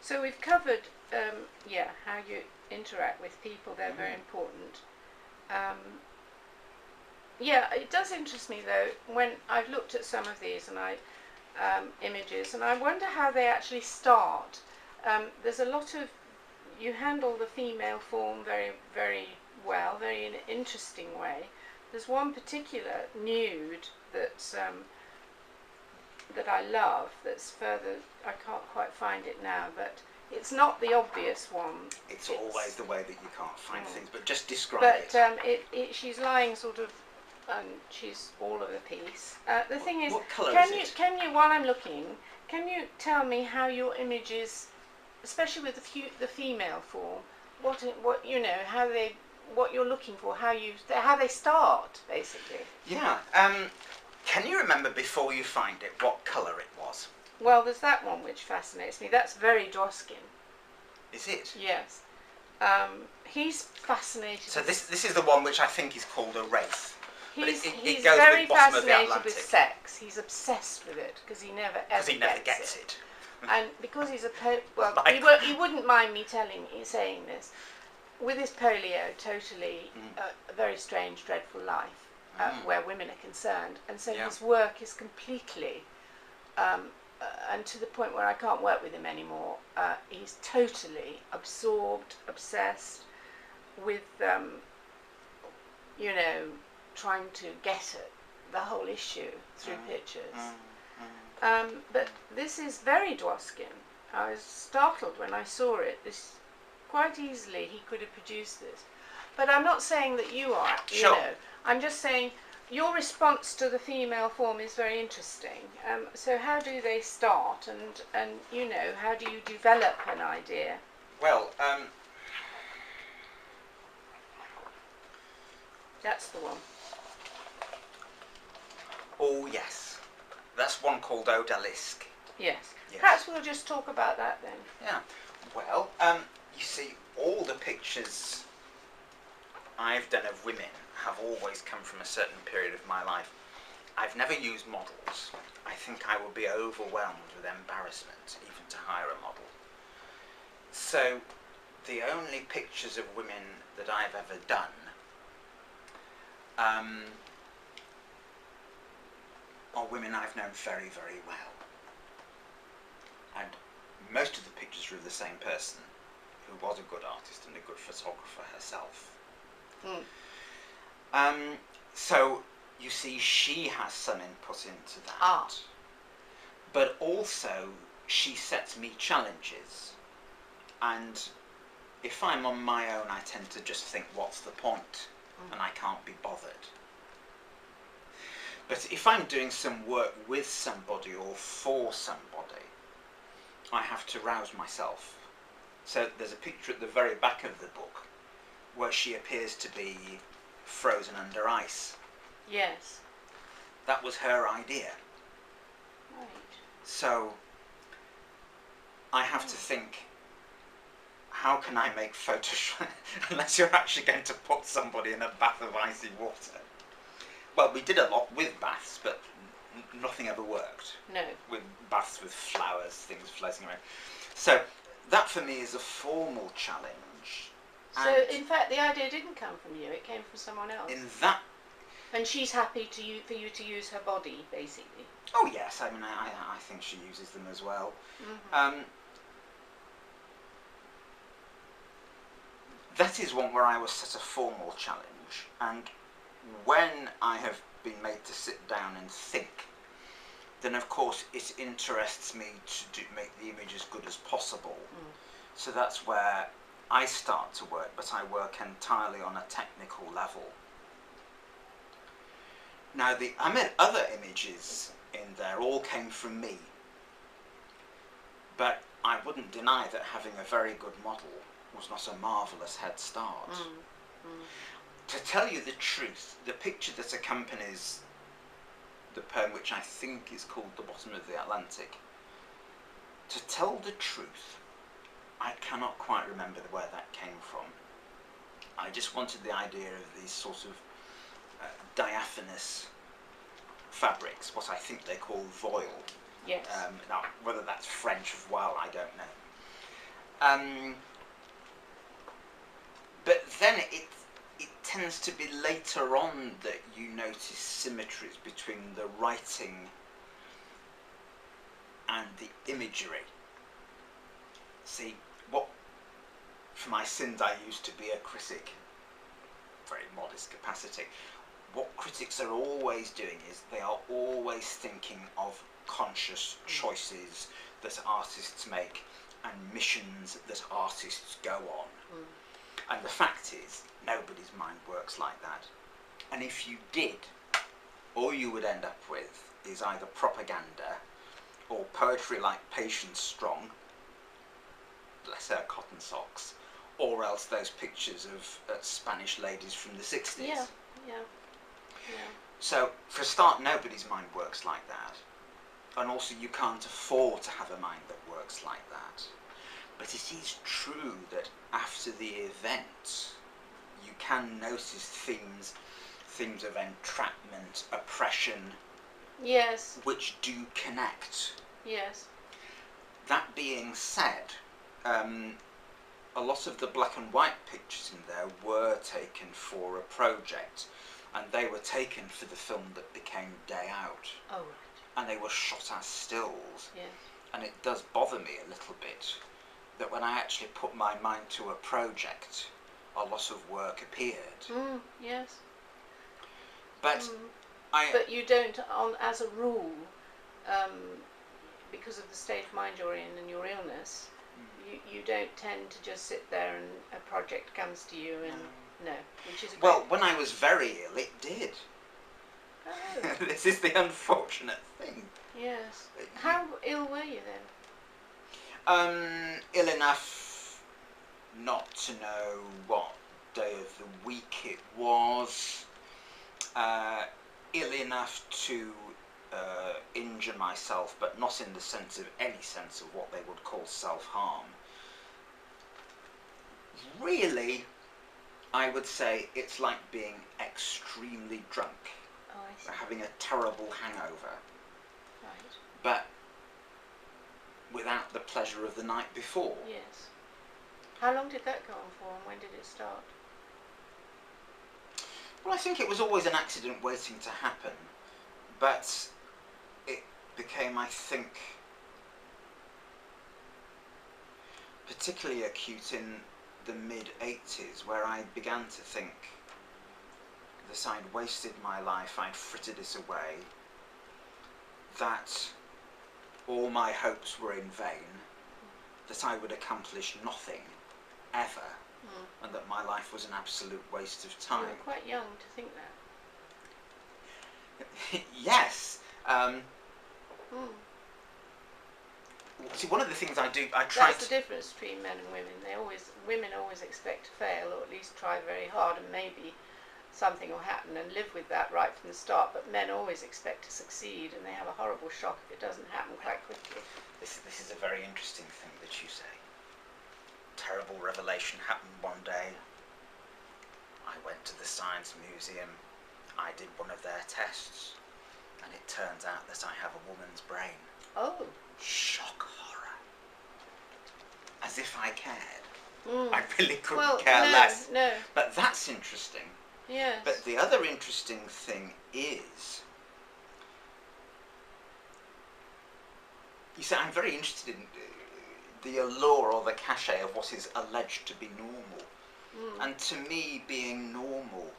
So we've covered, yeah, how you interact with people. They're very important. Yeah, it does interest me though when I've looked at some of these and images, and I wonder how they actually start. There's a lot of, you handle the female form very, very well, very in an interesting way. There's one particular nude that's that I love. That's further, I can't quite find it now, but it's not the obvious one. It's always the way that you can't find things, but just describe it. But she's lying sort of, and she's all of a piece. The thing is, what colour can is it? Can you, while I'm looking, can you tell me how your images, especially with the female form, what you know, what you're looking for, how they start, basically? Yeah. Can you remember before you find it what colour it was? Well, there's that one which fascinates me. That's very Dwoskin. Is it? Yes. He's fascinated. So this is the one which I think is called a wraith. He's goes very with bottom fascinated of the with sex. He's obsessed with it because he never gets it. And because he's well, he wouldn't mind me saying this. With his polio, totally a very strange, dreadful life where women are concerned, and so his work is completely, and to the point where I can't work with him anymore. He's totally absorbed, obsessed with, you know, trying to get at the whole issue through pictures. But this is very Dwoskin. I was startled when I saw it. Quite easily he could have produced this. But I'm not saying that you are, you know. I'm just saying your response to the female form is very interesting. So how do they start, and you know, how do you develop an idea? Well, that's the one. Oh yes, that's one called Odalisque. Yes. Perhaps we'll just talk about that then. Yeah. Well, you see, all the pictures I've done of women have always come from a certain period of my life. I've never used models. I think I would be overwhelmed with embarrassment even to hire a model. So the only pictures of women that I've ever done are women I've known very, very well. And most of the pictures are of the same person, who was a good artist and a good photographer herself. So you see, she has some input into that. But also she sets me challenges, and if I'm on my own I tend to just think, what's the point? And I can't be bothered. But if I'm doing some work with somebody or for somebody, I have to rouse myself. So there's a picture at the very back of the book where she appears to be frozen under ice. Yes. That was her idea. Right. So I have to think, how can I make Photoshop unless you're actually going to put somebody in a bath of icy water? Well, we did a lot with baths, but nothing ever worked. No. With baths with flowers, things floating around. So that for me is a formal challenge. So in fact the idea didn't come from you, it came from someone else. In that. And she's happy for you to use her body, basically. Oh yes, I mean I think she uses them as well. That is one where I was set a formal challenge, and when I have been made to sit down and think, then of course it interests me to make the image as good as possible. So that's where I start to work, but I work entirely on a technical level. Now the other images in there all came from me, but I wouldn't deny that having a very good model was not a marvellous head start. To tell you the truth, the picture that accompanies the poem, which I think is called The Bottom of the Atlantic, to tell the truth, I cannot quite remember where that came from. I just wanted the idea of these sort of diaphanous fabrics, what I think they call voile. Yes. Now, whether that's French voile, I don't know. But then it tends to be later on that you notice symmetries between the writing and the imagery. See, for my sins I used to be a critic, very modest capacity. What critics are always doing is they are always thinking of conscious choices that artists make and missions that artists go on. And the fact is, nobody's mind works like that. And if you did, all you would end up with is either propaganda or poetry like Patience Strong, bless her cotton socks, or else those pictures of Spanish ladies from the 60s. Yeah, yeah, yeah. So, for a start, nobody's mind works like that. And also, you can't afford to have a mind that works like that. But it is true that after the event, you can notice themes of entrapment, oppression, yes, which do connect. Yes. That being said, a lot of the black and white pictures in there were taken for a project, and they were taken for the film that became Day Out. Oh, right. And they were shot as stills. Yes. And it does bother me a little bit that when I actually put my mind to a project, a lot of work appeared. Yes. But But you don't, as a rule, because of the state of mind you're in and your illness, you don't tend to just sit there and a project comes to you and no, which is well, when I was very ill, it did. Oh. This is the unfortunate thing. Yes. How ill were you then? Ill enough not to know what day of the week it was. Ill enough to injure myself, but not in the sense of any sense of what they would call self-harm. Really, I would say it's like being extremely drunk. Oh, I see. Having a terrible hangover. Right. But without the pleasure of the night before. Yes. How long did that go on for, and when did it start? Well, I think it was always an accident waiting to happen, but it became, I think, particularly acute in the mid-80s, where I began to think that I'd wasted my life, I'd frittered it away, that all my hopes were in vain, that I would accomplish nothing, ever, and that my life was an absolute waste of time. You were quite young to think that. Yes. See, one of the things I try That's the difference between men and women. Women always expect to fail, or at least try very hard, and maybe something will happen and live with that right from the start. But men always expect to succeed, and they have a horrible shock if it doesn't happen quite quickly. This is a very interesting thing that you say. Terrible revelation happened one day. I went to the Science Museum. I did one of their tests, and it turns out that I have a woman's brain. Oh. Shock horror. As if I cared. I really couldn't Well, care no, less. No. But that's interesting. Yes. But the other interesting thing is, you see, I'm very interested in the allure or the cachet of what is alleged to be normal. And to me, being normal,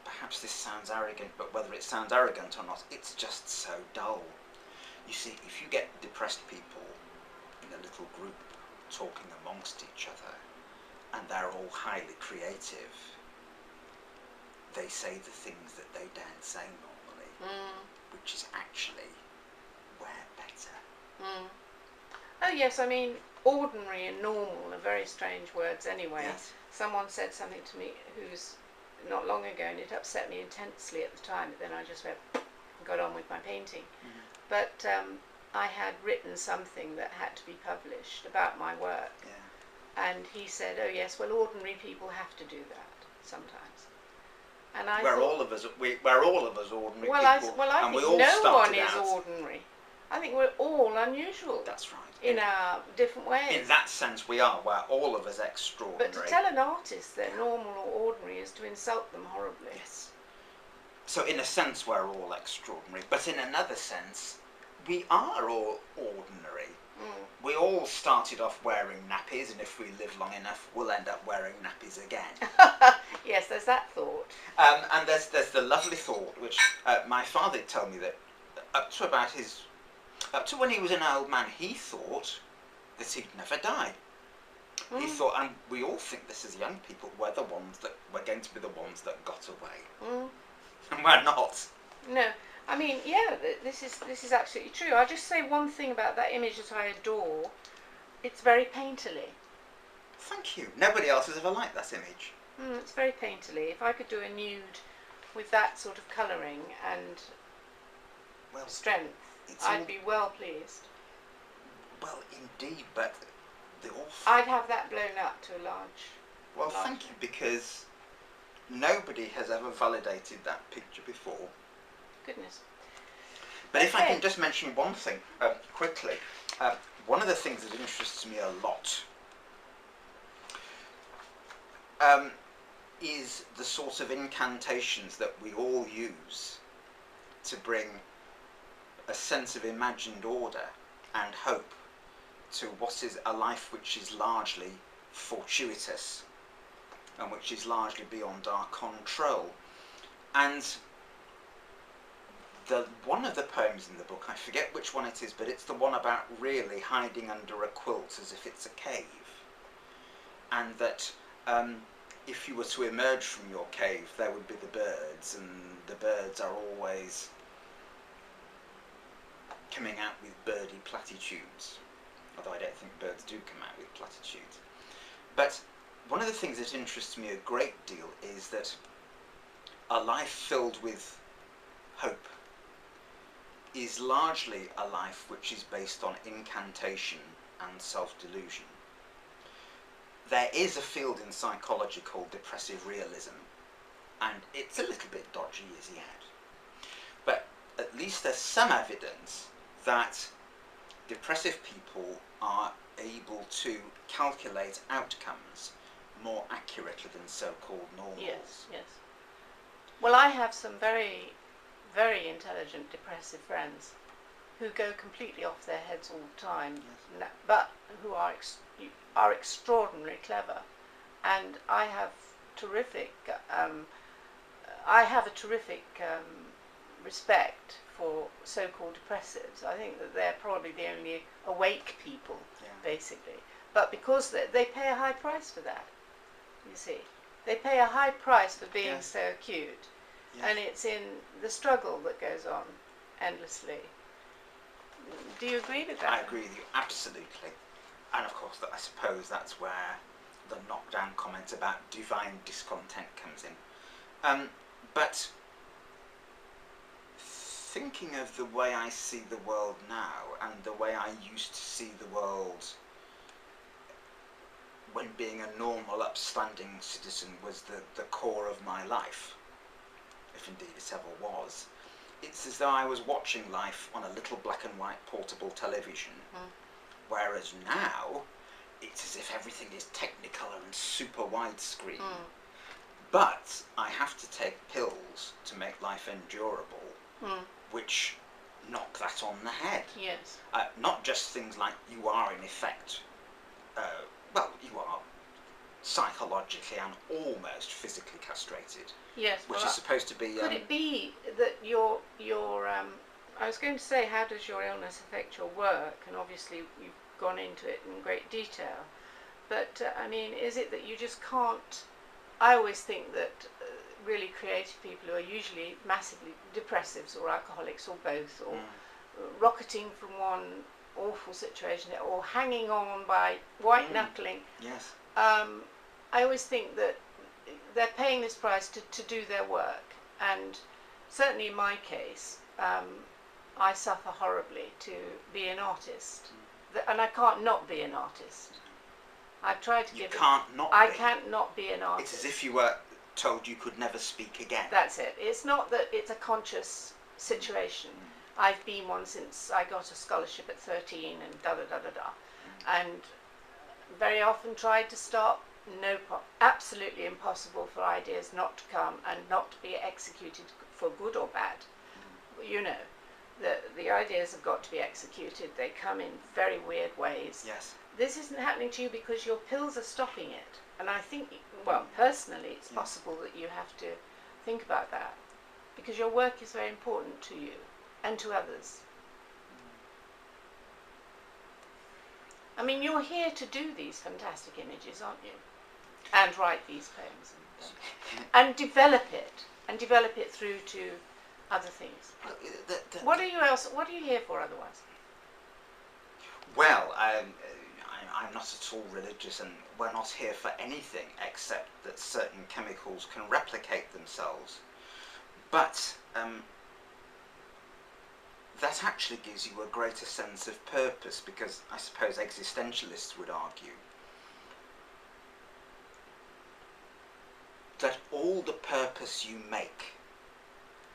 perhaps this sounds arrogant, but whether it sounds arrogant or not, it's just so dull. You see, if you get depressed people in a little group talking amongst each other, and they're all highly creative, they say the things that they daren't say normally, which is actually we're better. Oh yes, I mean, ordinary and normal are very strange words anyway. Yes. Someone said something to me who's not long ago, and it upset me intensely at the time, but then I just went and got on with my painting. But I had written something that had to be published about my work. And he said, oh yes, well, ordinary people have to do that sometimes. And I we're thought, all of us ordinary well, people, I and we think all no one started is out. ordinary. I think we're all unusual. That's right. In our different ways. In that sense we are, we're all of us extraordinary. But to tell an artist they're normal or ordinary is to insult them horribly. Yes. So in a sense we're all extraordinary, but in another sense we are all ordinary. We all started off wearing nappies, and if we live long enough we'll end up wearing nappies again. Yes, there's that thought. And there's the lovely thought which my father told me, that up to when he was an old man he thought that he'd never die. He thought, and we all think this as young people, we're going to be the ones that got away. And we're not. No, I mean, yeah, this is absolutely true. I'll just say one thing about that image that I adore. It's very painterly. Thank you. Nobody else has ever liked that image. It's very painterly. If I could do a nude with that sort of colouring and strength, I'd be well pleased. Well, indeed, but the awful... I'd have that blown up to a large... Well, thank you, because nobody has ever validated that picture before. Goodness. But if I can just mention one thing quickly, one of the things that interests me a lot is the sort of incantations that we all use to bring a sense of imagined order and hope to what is a life which is largely fortuitous and which is largely beyond our control. And one of the poems in the book, I forget which one it is, but it's the one about really hiding under a quilt as if it's a cave, and that if you were to emerge from your cave there would be the birds, and the birds are always coming out with birdy platitudes, although I don't think birds do come out with platitudes. But one of the things that interests me a great deal is that a life filled with hope is largely a life which is based on incantation and self-delusion. There is a field in psychology called depressive realism, and it's a little bit dodgy as yet. But at least there's some evidence that depressive people are able to calculate outcomes more accurately than so-called normals. Yes, yes. Well, I have some very, very intelligent depressive friends who go completely off their heads all the time, yes, but who are extraordinarily clever. And I have terrific, a terrific respect for so-called depressives. I think that they're probably the only awake people, yeah, basically. But because they pay a high price for that, you see. They pay a high price for being, yes, so acute. Yes. And it's in the struggle that goes on endlessly. Do you agree with that? I agree with you, absolutely. And of course, I suppose that's where the knockdown comment about divine discontent comes in. But thinking of the way I see the world now and the way I used to see the world when being a normal, upstanding citizen was the core of my life, if indeed it ever was, it's as though I was watching life on a little black and white portable television, whereas now it's as if everything is technicolor and super widescreen. But I have to take pills to make life endurable, which knock that on the head. Yes. Not just things like you are in effect, well, you are psychologically and almost physically castrated. Yes. Which is supposed to be... could it be that your I was going to say, how does your illness affect your work? And obviously you've gone into it in great detail. But, I mean, is it that you just can't... I always think that really creative people who are usually massively depressives or alcoholics or both, or rocketing from one awful situation or hanging on by white knuckling. Yes. I always think that they're paying this price to do their work, and certainly in my case, I suffer horribly to be an artist, and I can't not be an artist. I've tried to give it. I can't not be an artist. It's as if you were told you could never speak again. That's it. It's not that it's a conscious situation. I've been one since I got a scholarship at 13 and da-da-da-da-da. And very often tried to stop. Absolutely impossible for ideas not to come and not to be executed for good or bad. You know, the ideas have got to be executed. They come in very weird ways. Yes. This isn't happening to you because your pills are stopping it. And I think, well, personally, it's possible that you have to think about that, because your work is very important to you and to others. I mean, you're here to do these fantastic images, aren't you? And write these poems. And develop it through to other things. What are you here for otherwise? Well, I'm not at all religious, and we're not here for anything except that certain chemicals can replicate themselves. But that actually gives you a greater sense of purpose, because I suppose existentialists would argue that all the purpose you make,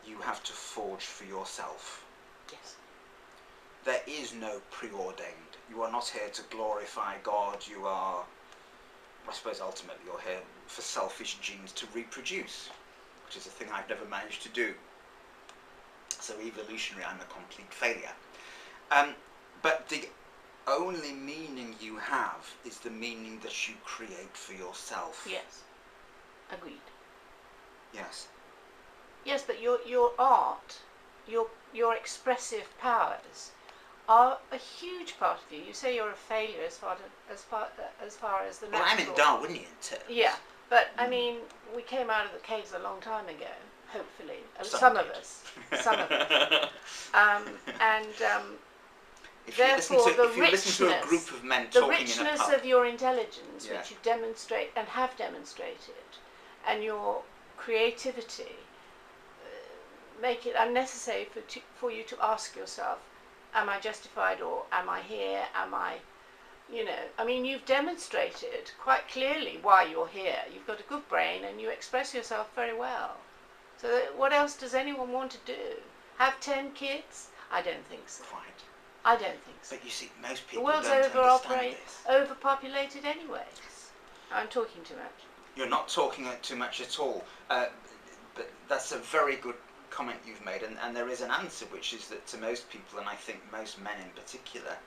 you have to forge for yourself. Yes. There is no preordained. You are not here to glorify God. You are, I suppose ultimately you're here for selfish genes to reproduce, which is a thing I've never managed to do. So evolutionary, I'm a complete failure. But the only meaning you have is the meaning that you create for yourself. Yes. Agreed. Yes. Yes, but your art, your expressive powers are a huge part of you. You say you're a failure as far as the natural. Well, I'm in Darwinian terms. Yeah, but I mean, we came out of the caves a long time ago. Hopefully, some of us. If therefore, you listen to a group of men talking in a pub, the richness of your intelligence, which you demonstrate and have demonstrated, and your creativity, make it unnecessary for you to ask yourself, am I justified, or am I here, I mean, you've demonstrated quite clearly why you're here. You've got a good brain and you express yourself very well. So what else does anyone want to do? Have 10 kids? I don't think so. Quite. I don't think so. But you see, most people the world's don't understand this. Overpopulated anyway. I'm talking too much. You're not talking too much at all. But that's a very good comment you've made, and there is an answer, which is that to most people, and I think most men in particular,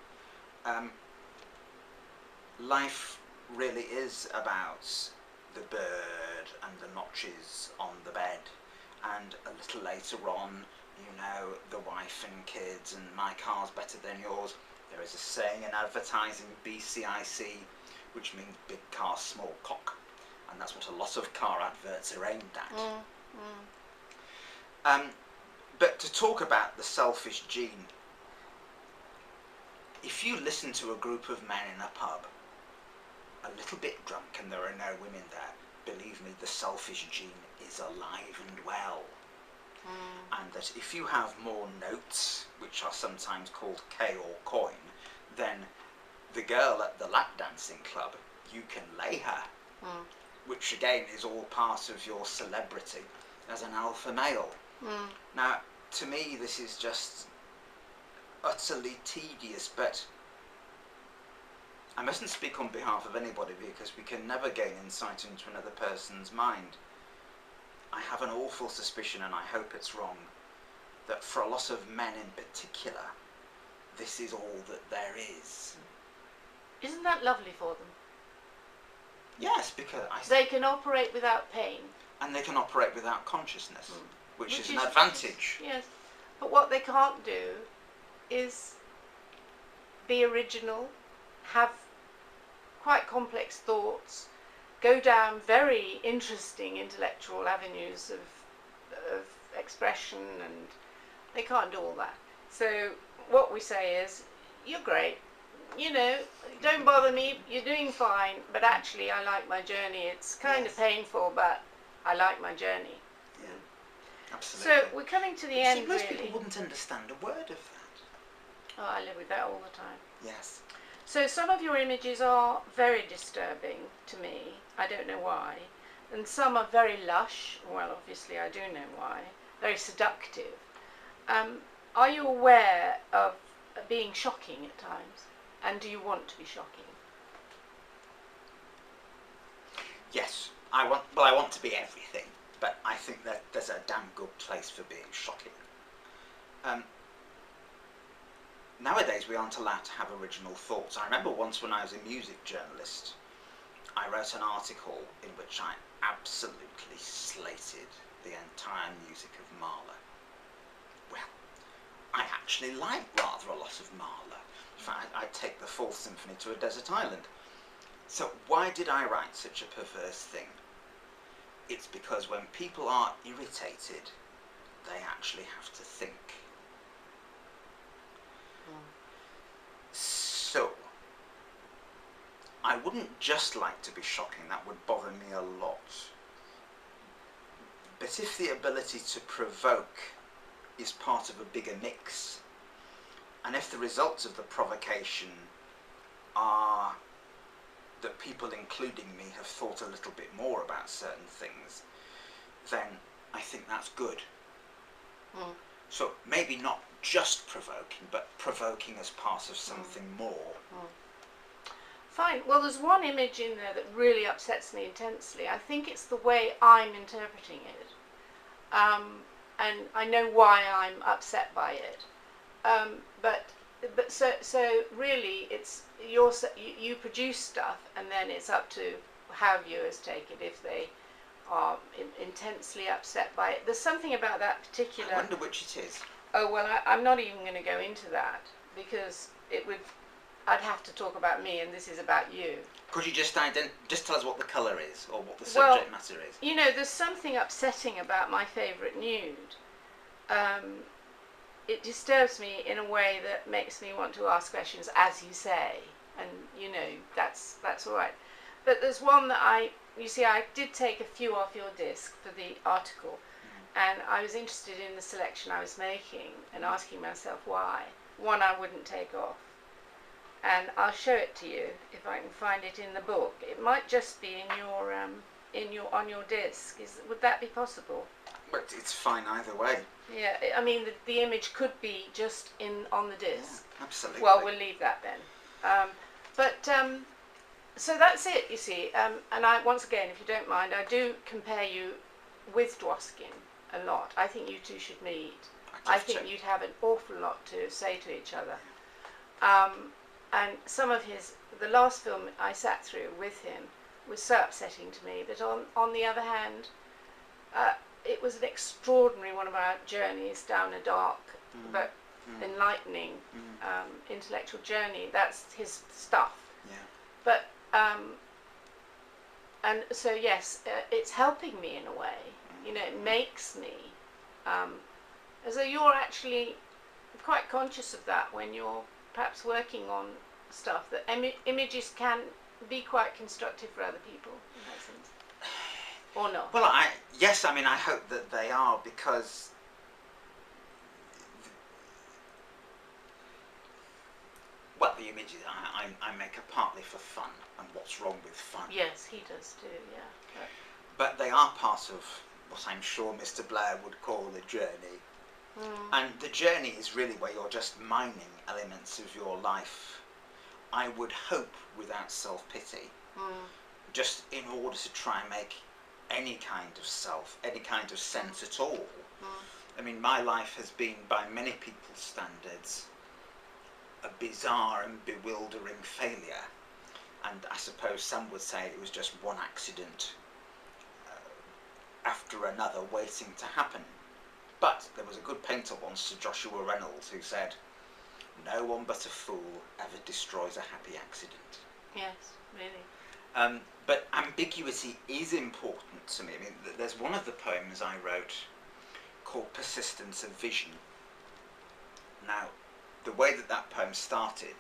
life really is about the bird and the notches on the bed, and a little later on, the wife and kids, and my car's better than yours. There is a saying in advertising, BCIC, which means big car, small cock, and that's what a lot of car adverts are aimed at. But to talk about the selfish gene, if you listen to a group of men in a pub, a little bit drunk, and there are no women there, believe me, the selfish gene is alive and well. And that if you have more notes, which are sometimes called K or coin, then the girl at the lap dancing club, you can lay her, which again is all part of your celebrity as an alpha male. Now, to me, this is just utterly tedious, but I mustn't speak on behalf of anybody, because we can never gain insight into another person's mind. I have an awful suspicion, and I hope it's wrong, that for a lot of men in particular, this is all that there is. Isn't that lovely for them? Yes, because they can operate without pain. And they can operate without consciousness, which is an advantage. Yes, but what they can't do is be original, have quite complex thoughts, go down very interesting intellectual avenues of expression, and they can't do all that. So what we say is, you're great, don't bother me, you're doing fine, but actually I like my journey. It's kind of painful, but I like my journey. Yeah, absolutely. So we're coming to the end, most really. people wouldn't understand a word of that. Oh, I live with that all the time. Yes. So some of your images are very disturbing to me. I don't know why. And some are very lush. Well, obviously I do know why. Very seductive. are you aware of being shocking at times? And do you want to be shocking? Yes, I want to be everything, but I think that there's a damn good place for being shocking. Nowadays we aren't allowed to have original thoughts. I remember once when I was a music journalist, I wrote an article in which I absolutely slated the entire music of Mahler. Well, I actually like rather a lot of Mahler. In fact, I'd take the Fourth Symphony to a desert island. So why did I write such a perverse thing? It's because when people are irritated, they actually have to think. So, I wouldn't just like to be shocking, that would bother me a lot. But if the ability to provoke is part of a bigger mix, and if the results of the provocation are that people, including me, have thought a little bit more about certain things, then I think that's good. So maybe not just provoking, but provoking as part of something more. Fine. Well, there's one image in there that really upsets me intensely. I think it's the way I'm interpreting it. And I know why I'm upset by it. But so really, it's you produce stuff, and then it's up to how viewers take it if they are intensely upset by it. There's something about that particular. I wonder which it is. Oh well, I'm not even going to go into that because I'd have to talk about me, and this is about you. Could you just tell us what the colour is, or what the subject matter is? You know, there's something upsetting about my favourite nude. It disturbs me in a way that makes me want to ask questions, as you say, and you know that's all right. But there's one that I did take a few off your disc for the article, and I was interested in the selection I was making and asking myself why. One I wouldn't take off, and I'll show it to you if I can find it in the book. It might just be on your disc. Would that be possible? But it's fine either way. Yeah, I mean the image could be just on the disc. Yeah, absolutely. Well, we'll leave that then. So that's it, you see. And once again, if you don't mind, I do compare you with Dwoskin a lot. I think you two should meet. I think you'd have an awful lot to say to each other. And some of the last film I sat through with him was so upsetting to me. But on the other hand, it was an extraordinary one of our journeys down a dark but enlightening intellectual journey. That's his stuff. Yeah. But and so yes, it's helping me in a way. You know, it makes me as though you're actually quite conscious of that when you're perhaps working on stuff, that images can be quite constructive for other people in that sense. Or not? Well, yes, I mean, I hope that they are, because the images I make are partly for fun, and what's wrong with fun? Yes, he does too, yeah. But they are part of what I'm sure Mr. Blair would call a journey. And the journey is really where you're just mining elements of your life, I would hope without self-pity, just in order to try and make any kind of any kind of sense at all. I mean, my life has been, by many people's standards, a bizarre and bewildering failure. And I suppose some would say it was just one accident after another waiting to happen. But there was a good painter once, Sir Joshua Reynolds, who said, "No one but a fool ever destroys a happy accident." Yes, really. But ambiguity is important to me. I mean, there's one of the poems I wrote called Persistence of Vision. Now, the way that poem started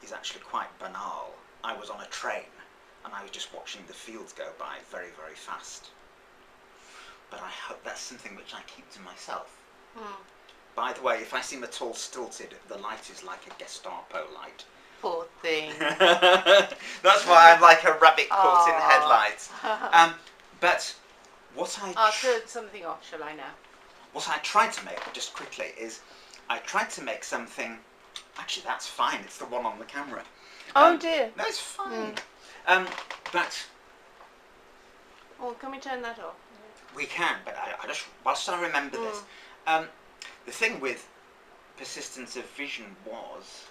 is actually quite banal. I was on a train and I was just watching the fields go by very, very fast. But I hope that's something which I keep to myself. By the way, if I seem at all stilted, the light is like a Gestapo light. Poor thing. That's why I'm like a rabbit caught in headlights. But what I'll turn something off, shall I now? What I tried to make, just quickly, is I tried to make something. Actually, that's fine. It's the one on the camera. Oh dear. No, it's fine. But Oh, can we turn that off? we can. But I just whilst I remember this, the thing with Persistence of Vision was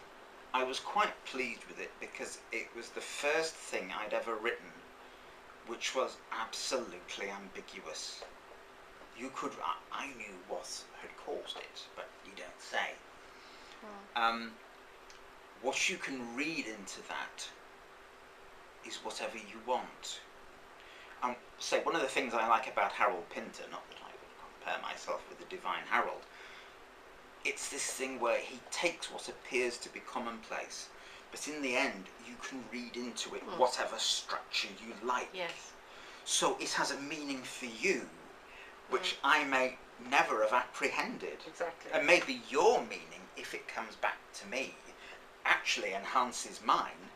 I was quite pleased with it because it was the first thing I'd ever written which was absolutely ambiguous. You could, I knew what had caused it, but you don't say. What you can read into that is whatever you want. So one of the things I like about Harold Pinter, not that I would compare myself with the Divine Harold, it's this thing where he takes what appears to be commonplace, but in the end you can read into it whatever structure you like. Yes. So it has a meaning for you, which I may never have apprehended. Exactly. And maybe your meaning, if it comes back to me, actually enhances mine.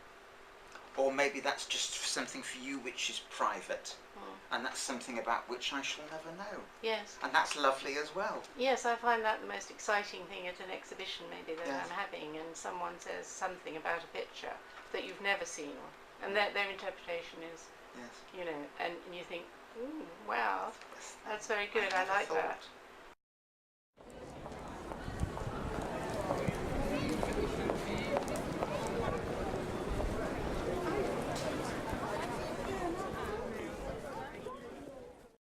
Or maybe that's just something for you which is private. And that's something about which I shall never know. Yes. And that's lovely as well. Yes, I find that the most exciting thing at an exhibition maybe that I'm having, and someone says something about a picture that you've never seen, and their interpretation is, you know, and you think, ooh, wow, that's very good, I like that.